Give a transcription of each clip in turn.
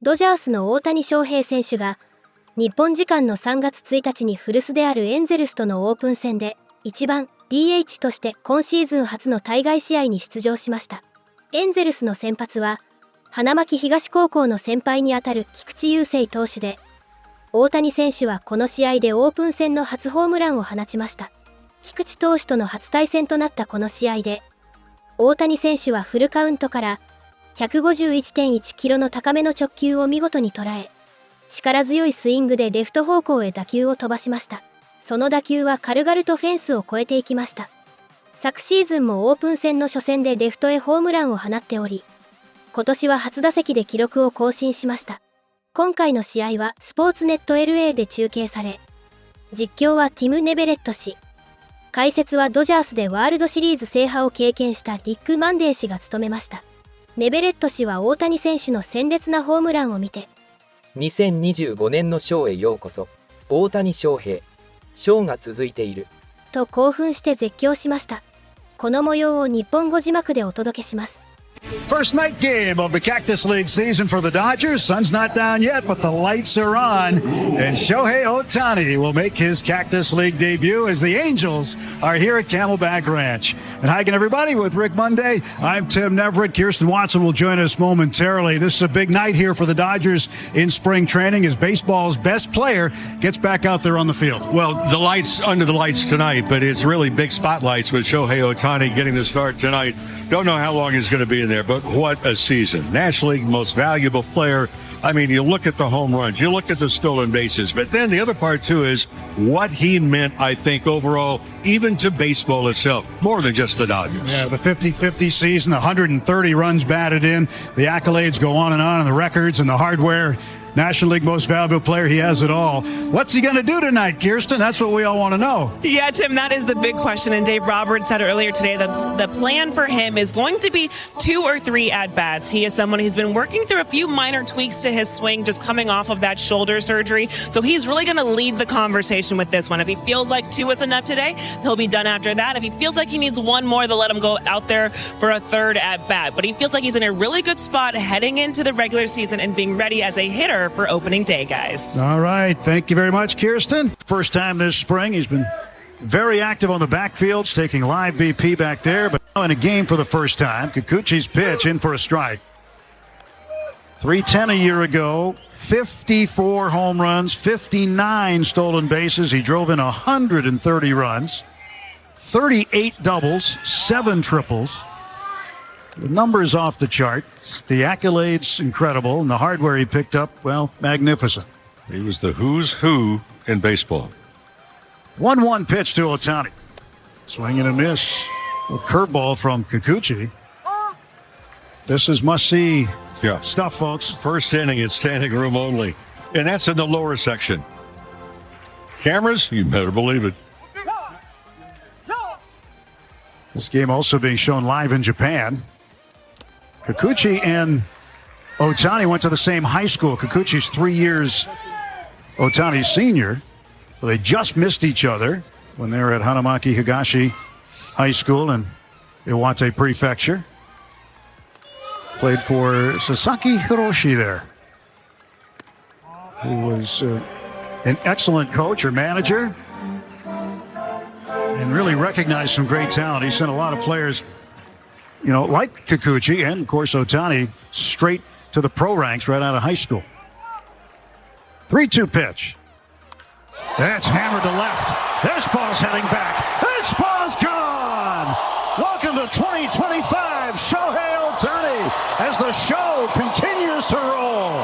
ドジャースの大谷翔平選手が日本時間の3月1日に古巣であるエンゼルスとのオープン戦で1番 DH として今シーズン初の対外試合に出場しました。エンゼルスの先発は花巻東高校の先輩にあたる菊池雄星投手で、大谷選手はこの試合でオープン戦の初ホームランを放ちました。菊池投手との初対戦となったこの試合で、大谷選手はフルカウントから151.1 キロの高めの直球を見事に捉え、力強いスイングでレフト方向へ打球を飛ばしました。その打球は軽々とフェンスを越えていきました。昨シーズンもオープン戦の初戦でレフトへホームランを放っており、今年は初打席で記録を更新しました。今回の試合はスポーツネット LA で中継され、実況はティム・ネベレット氏、解説はドジャースでワールドシリーズ制覇を経験したリック・マンデー氏が務めました。ネベレット氏は大谷選手の鮮烈なホームランを見て、2025年のショーへようこそ、大谷翔平、ショーが続いていると興奮して絶叫しました。この模様を日本語字幕でお届けします。First night game of the Cactus League season for the Dodgers. Sun's not down yet, but the lights are on. And Shohei Otani will make his Cactus League debut as the Angels are here at Camelback Ranch. And hi again, everybody, with Rick Monday. I'm Tim Neverett. Kirsten Watson will join us momentarily. This is a big night here for the Dodgers in spring training as baseball's best player gets back out there on the field. Well, the lights under the lights tonight, but it's really big spotlights with Shohei Otani getting the start tonight. Don't know how long he's going to be in there, but what a season. National League most valuable player. I mean, you look at the home runs, you look at the stolen bases, but then the other part too is what he meant, I think, overall, even to baseball itself, more than just the Dodgers. Yeah, the 50-50 season, 130 runs batted in, the accolades go on, and the records and the hardware. National League most valuable player, he has it all. What's he going to do tonight, Kirsten? That's what we all want to know. Yeah, Tim, that is the big question. And Dave Roberts said earlier today that the plan for him is going to be 2 or 3 at-bats. He is someone who's been working through a few minor tweaks to his swing, just coming off of that shoulder surgery. So he's really going to lead the conversation with this one. If he feels like 2 is enough today, he'll be done after that. If he feels like he needs 1 more, they'll let him go out there for a 3rd at-bat. But he feels like he's in a really good spot heading into the regular season and being ready as a hitter for opening day, guys. All right. Thank you very much, Kirsten. First time this spring. He's been very active on the backfields, taking live BP back there, but now in a game for the first time. Kikuchi's pitch in for a strike. 310 a year ago, 54 home runs, 59 stolen bases. He drove in 130 runs, 38 doubles, 7 triples. The numbers off the chart, the accolades incredible, and the hardware he picked up, well, magnificent. He was the who's who in baseball. 1-1 pitch to Otani. Swing and a miss. A curveball from Kikuchi. This is must-see stuff, folks. First inning, it's standing room only. And that's in the lower section. Cameras? You better believe it. This game also being shown live in Japan. Kikuchi and Otani went to the same high school. Kikuchi's 3 years Otani's senior. So they just missed each other when they were at Hanamaki Higashi High School in Iwate Prefecture. Played for Sasaki Hiroshi there, who was an excellent coach or manager and really recognized some great talent. He sent a lot of players, you know, like Kikuchi and, of course, Otani, straight to the pro ranks right out of high school. 3-2 pitch. That's hammered to left. This ball's heading back. This ball's gone. Welcome to 2025, Shohei Otani, as the show continues to roll.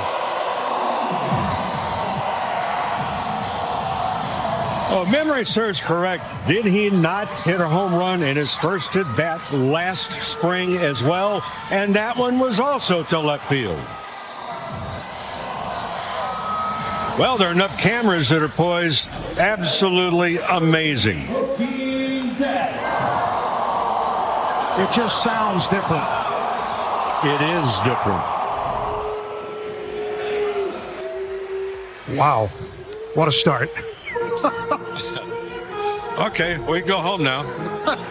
Oh, memory serves correct. Did he not hit a home run in his first at bat last spring as well? And that one was also to left field. Well, there are enough cameras that are poised. Absolutely amazing. It just sounds different. It is different. Wow. What a start. Okay, we can go home now.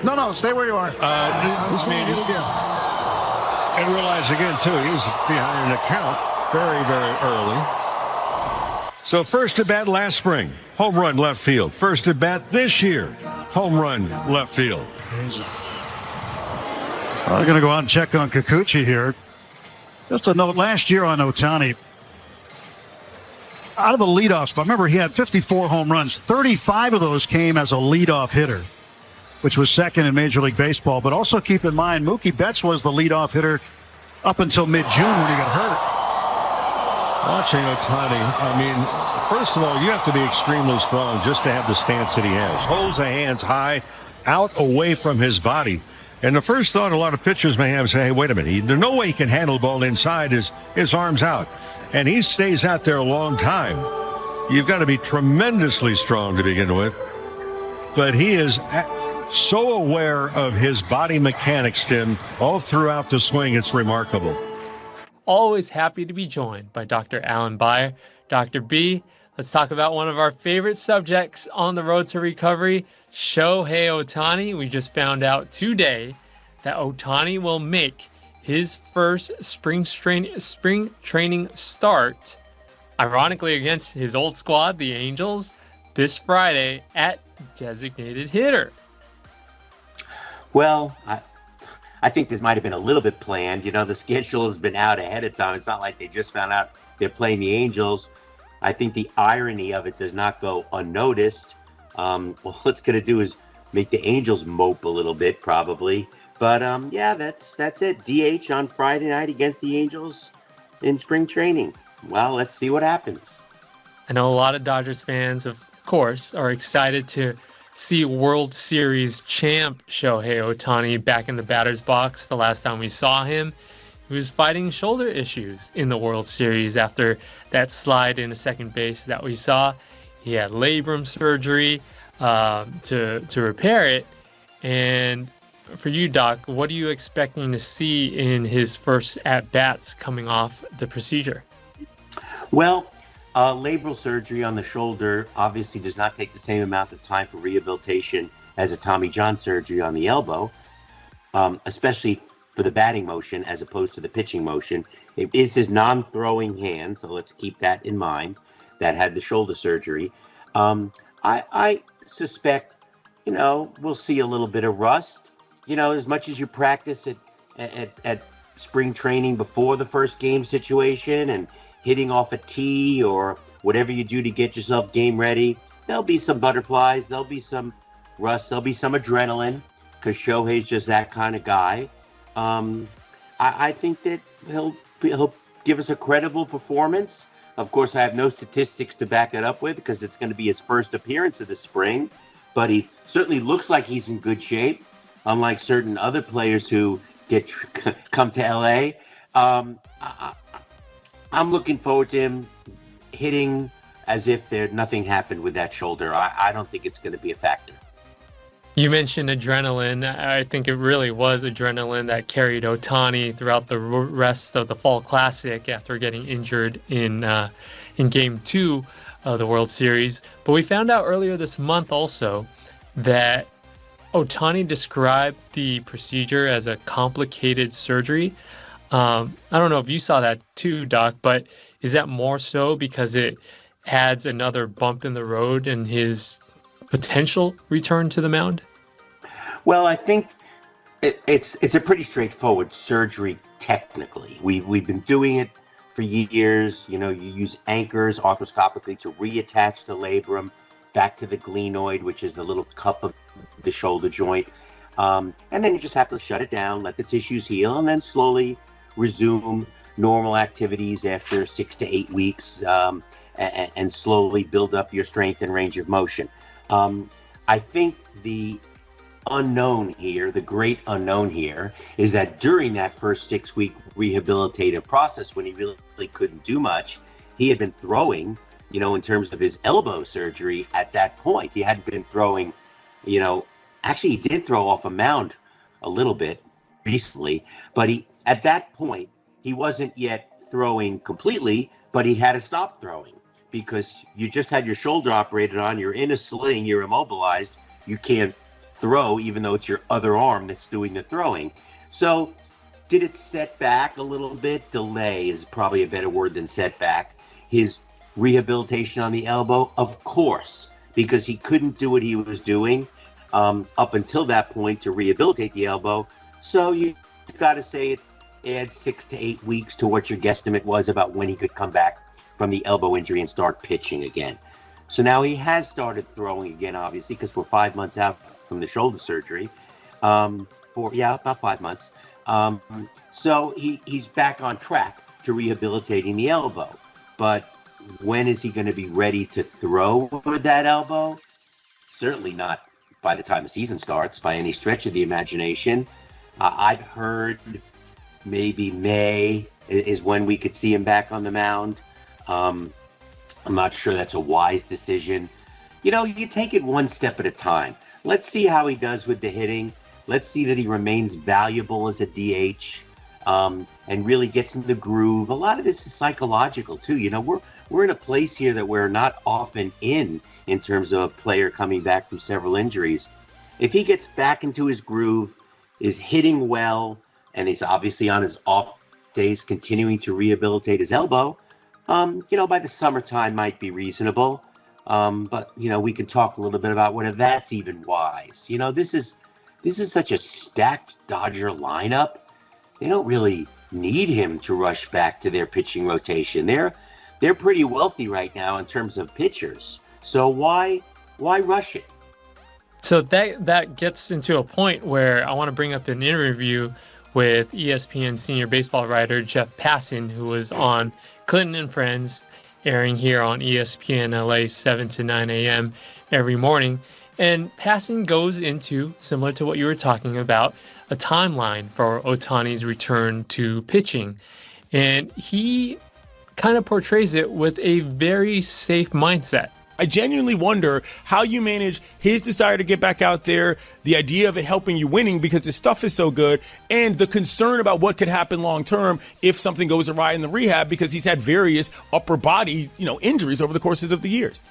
No, stay where you are. This mean it again. And realize again, too, he was behind an account very, very early. So first at bat last spring, home run left field. First at bat this year, home run left field. I'm going to go out and check on Kikuchi here. Just a note, last year on Otani, out of the leadoff spot, remember he had 54 home runs. 35 of those came as a leadoff hitter, which was second in Major League Baseball. But also keep in mind, Mookie Betts was the leadoff hitter up until mid-June when he got hurt. Watching Otani, I mean, first of all, you have to be extremely strong just to have the stance that he has. Holds the hands high, out away from his body. And the first thought a lot of pitchers may have is, hey, wait a minute. There's no way he can handle the ball inside, his arms out. And he stays out there a long time. You've got to be tremendously strong to begin with. But he is so aware of his body mechanics, Tim, all throughout the swing. It's remarkable. Always happy to be joined by Dr. Alan Beyer. Dr. B, let's talk about one of our favorite subjects on the road to recovery, Shohei Otani. We just found out today that Otani will make his first spring training start, ironically against his old squad, the Angels, this Friday at designated hitter. Well, I think this might have been a little bit planned. You know, the schedule has been out ahead of time. It's not like they just found out they're playing the Angels. I think the irony of it does not go unnoticed. Well, what it's going to do is make the Angels mope a little bit, probably. But yeah, that's it. DH on Friday night against the Angels in spring training. Well, let's see what happens. I know a lot of Dodgers fans, of course, are excited to see World Series champ Shohei Otani back in the batter's box. The last time we saw him, he was fighting shoulder issues in the World Series after that slide into second base that we saw. He had labrum surgery to repair it. And for you, Doc, what are you expecting to see in his first at-bats coming off the procedure? Well, labral surgery on the shoulder obviously does not take the same amount of time for rehabilitation as a Tommy John surgery on the elbow, especially for the batting motion as opposed to the pitching motion. It is his non-throwing hand, so let's keep that in mind, that had the shoulder surgery. I suspect, we'll see a little bit of rust. As much as you practice at spring training before the first game situation and hitting off a tee or whatever you do to get yourself game ready, there'll be some butterflies, there'll be some rust, there'll be some adrenaline, because Shohei's just that kind of guy. I think that he'll give us a credible performance. Of course, I have no statistics to back it up with because it's going to be his first appearance of the spring, but he certainly looks like he's in good shape, unlike certain other players who come to LA. I'm looking forward to him hitting as if nothing happened with that shoulder. I don't think it's going to be a factor. You mentioned adrenaline. I think it really was adrenaline that carried Otani throughout the rest of the Fall Classic after getting injured in Game 2 of the World Series. But we found out earlier this month also that Otani described the procedure as a complicated surgery. I don't know if you saw that too, Doc, but is that more so because it adds another bump in the road in his potential return to the mound? Well, I think it's a pretty straightforward surgery technically. We've been doing it for years. You use anchors arthroscopically to reattach the labrum back to the glenoid, which is the little cup of the shoulder joint. And then you just have to shut it down, let the tissues heal, and then slowly resume normal activities after 6 to 8 weeks, and slowly build up your strength and range of motion. I think the unknown here, the great unknown here, is that during that first 6-week rehabilitative process, when he really couldn't do much, he had been throwing, in terms of his elbow surgery at that point. He hadn't been throwing, actually he did throw off a mound a little bit recently, but at that point, he wasn't yet throwing completely, but he had to stop throwing because you just had your shoulder operated on, you're in a sling, you're immobilized, you can't throw even though it's your other arm that's doing the throwing. So did it set back a little bit? Delay is probably a better word than setback. His rehabilitation on the elbow, of course, because he couldn't do what he was doing up until that point to rehabilitate the elbow. So you've got to say it adds 6 to 8 weeks to what your guesstimate was about when he could come back from the elbow injury and start pitching again. So now he has started throwing again, obviously, because we're 5 months out from the shoulder surgery. About 5 months. So he's back on track to rehabilitating the elbow. But when is he going to be ready to throw with that elbow? Certainly not by the time the season starts, by any stretch of the imagination. I've heard maybe May is when we could see him back on the mound. I'm not sure that's a wise decision. You know, you take it one step at a time. Let's see how he does with the hitting. Let's see that he remains valuable as a DH and really gets in the groove. A lot of this is psychological too. You know, we're in a place here that we're not often in terms of a player coming back from several injuries. If he gets back into his groove, is hitting well, and he's obviously on his off days continuing to rehabilitate his elbow, by the summertime might be reasonable. But, we can talk a little bit about whether that's even wise. This is such a stacked Dodger lineup. They don't really need him to rush back to their pitching rotation. They're pretty wealthy right now in terms of pitchers. So why rush it? So that gets into a point where I want to bring up an interview with ESPN senior baseball writer Jeff Passan, who was on Clinton and Friends, airing here on ESPN LA 7 to 9 a.m. every morning. And Passan goes into, similar to what you were talking about, a timeline for Otani's return to pitching. And he kind of portrays it with a very safe mindset. I genuinely wonder how you manage his desire to get back out there, the idea of it helping you winning because his stuff is so good, and the concern about what could happen long term if something goes awry in the rehab because he's had various upper body, injuries over the courses of the years.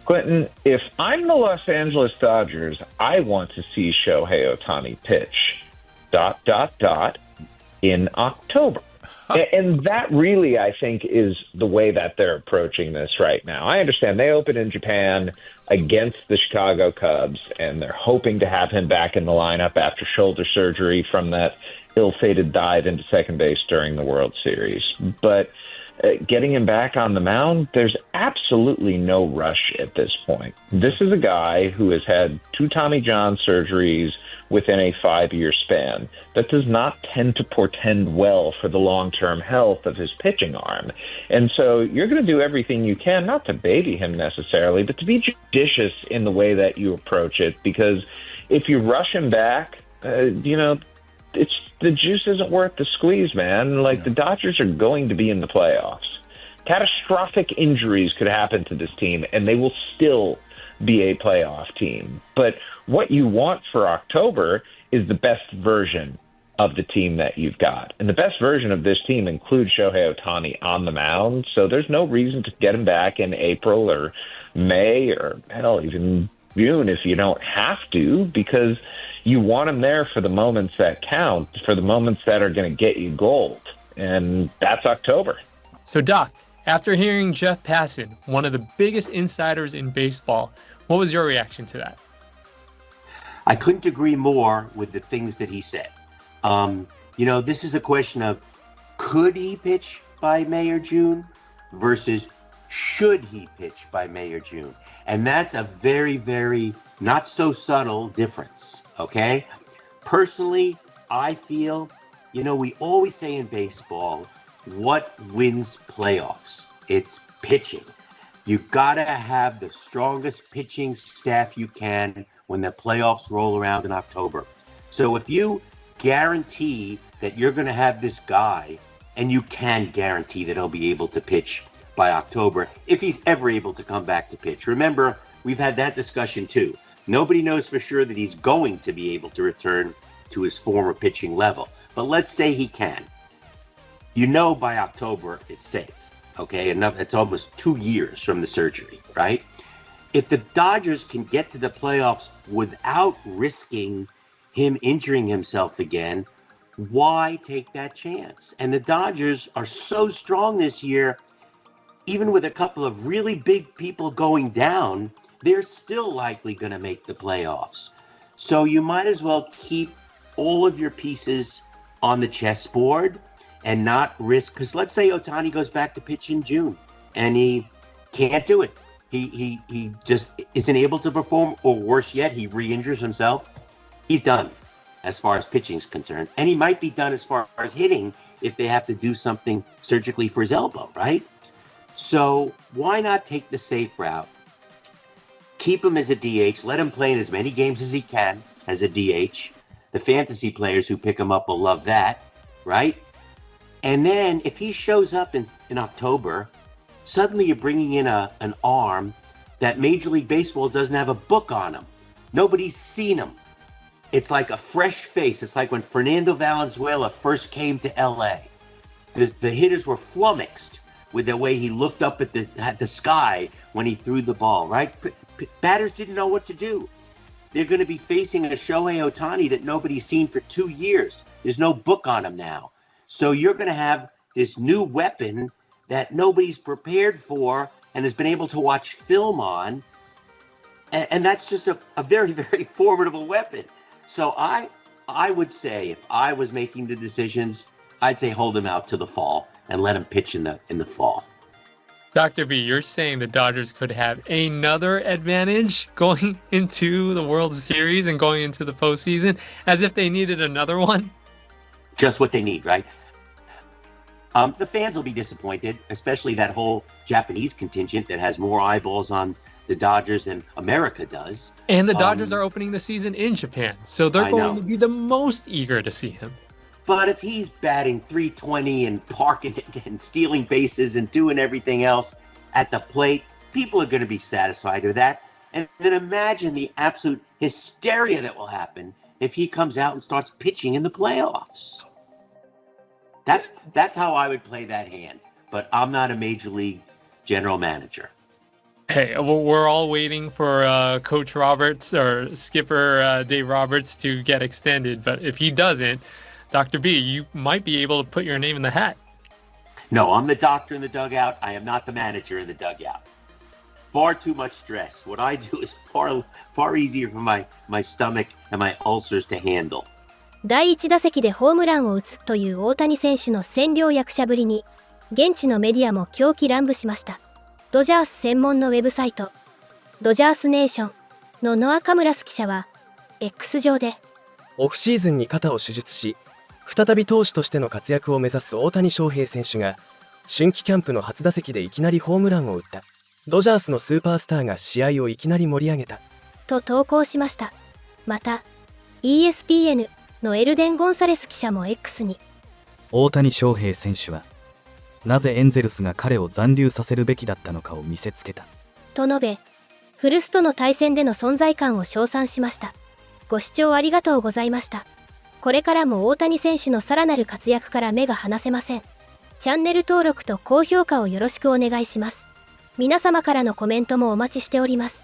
Clinton, if I'm the Los Angeles Dodgers, I want to see Shohei Otani pitch ... in October. And that really, I think, is the way that they're approaching this right now. I understand they open in Japan against the Chicago Cubs, and they're hoping to have him back in the lineup after shoulder surgery from that ill-fated dive into second base during the World Series. But getting him back on the mound, there's absolutely no rush at this point. This is a guy who has had 2 Tommy John surgeries within a 5-year span. That does not tend to portend well for the long-term health of his pitching arm. And so you're going to do everything you can, not to baby him necessarily, but to be judicious in the way that you approach it, because if you rush him back, it's the juice isn't worth the squeeze, man. The Dodgers are going to be in the playoffs. Catastrophic injuries could happen to this team, and they will still be a playoff team. But what you want for October is the best version of the team that you've got. And the best version of this team includes Shohei Otani on the mound. So there's no reason to get him back in April or May or hell, even June if you don't have to, because you want him there for the moments that count, for the moments that are going to get you gold. And that's October. So, Doc, after hearing Jeff Passan, one of the biggest insiders in baseball, what was your reaction to that? I couldn't agree more with the things that he said. This is a question of could he pitch by May or June versus should he pitch by May or June? And that's a very, very not so subtle difference, okay? Personally, I feel, we always say in baseball, what wins playoffs? It's pitching. You've got to have the strongest pitching staff you can when the playoffs roll around in October. So if you guarantee that you're going to have this guy, and you can guarantee that he'll be able to pitch by October, if he's ever able to come back to pitch. Remember, we've had that discussion too. Nobody knows for sure that he's going to be able to return to his former pitching level. But let's say he can. By October, it's safe. Okay, it's almost 2 years from the surgery, right? If the Dodgers can get to the playoffs without risking him injuring himself again, why take that chance? And the Dodgers are so strong this year, even with a couple of really big people going down, they're still likely going to make the playoffs. So you might as well keep all of your pieces on the chessboard and not risk, because let's say Otani goes back to pitch in June and he can't do it. He just isn't able to perform, or worse yet, he re-injures himself. He's done as far as pitching is concerned. And he might be done as far as hitting if they have to do something surgically for his elbow, right? So why not take the safe route? Keep him as a DH. Let him play in as many games as he can as a DH. The fantasy players who pick him up will love that, right? And then if he shows up in October, suddenly you're bringing in an arm that Major League Baseball doesn't have a book on him. Nobody's seen him. It's like a fresh face. It's like when Fernando Valenzuela first came to LA. The hitters were flummoxed with the way he looked up at the sky when he threw the ball, right? Batters didn't know what to do. They're going to be facing a Shohei Otani that nobody's seen for 2 years. There's no book on him now. So you're going to have this new weapon that nobody's prepared for and has been able to watch film on. And that's just a very, very formidable weapon. So I would say, if I was making the decisions, I'd say hold him out to the fall and let him pitch in the fall. Dr. B, you're saying the Dodgers could have another advantage going into the World Series and going into the postseason, as if they needed another one? Just what they need, right? The fans will be disappointed, especially that whole Japanese contingent that has more eyeballs on the Dodgers than America does. And the Dodgers are opening the season in Japan, so they're going to be the most eager to see him. But if he's batting .320 and parking it and stealing bases and doing everything else at the plate, people are going to be satisfied with that. And then imagine the absolute hysteria that will happen if he comes out and starts pitching in the playoffs. That's how I would play that hand. But I'm not a major league general manager. Hey, we're all waiting for Coach Roberts or Skipper Dave Roberts to get extended. But if he doesn't, Dr. B, you might be able to put your name in the hat. No, I'm the doctor in the dugout. I am not the manager in the dugout. Far too much stress. What I do is far easier for my stomach and my ulcers to handle. 第1打席でホームランを打つという大谷選手の千両役者ぶりに、現地のメディアも狂喜乱舞しました。ドジャース専門のウェブサイト、ドジャースネーションのノア・カムラス記者は、X 上で、オフシーズンに肩を手術し、再び投手としての活躍を目指す大谷翔平選手が、春季キャンプの初打席でいきなりホームランを打った。ドジャースのスーパースターが試合をいきなり盛り上げた。と投稿しました。また、ESPNのエルデン・ゴンサレス記者も X に、大谷翔平選手はなぜエンゼルスが彼を残留させるべきだったのかを見せつけたと述べ、古巣との対戦での存在感を称賛しました。ご視聴ありがとうございました。これからも大谷選手のさらなる活躍から目が離せません。チャンネル登録と高評価をよろしくお願いします。皆様からのコメントもお待ちしております。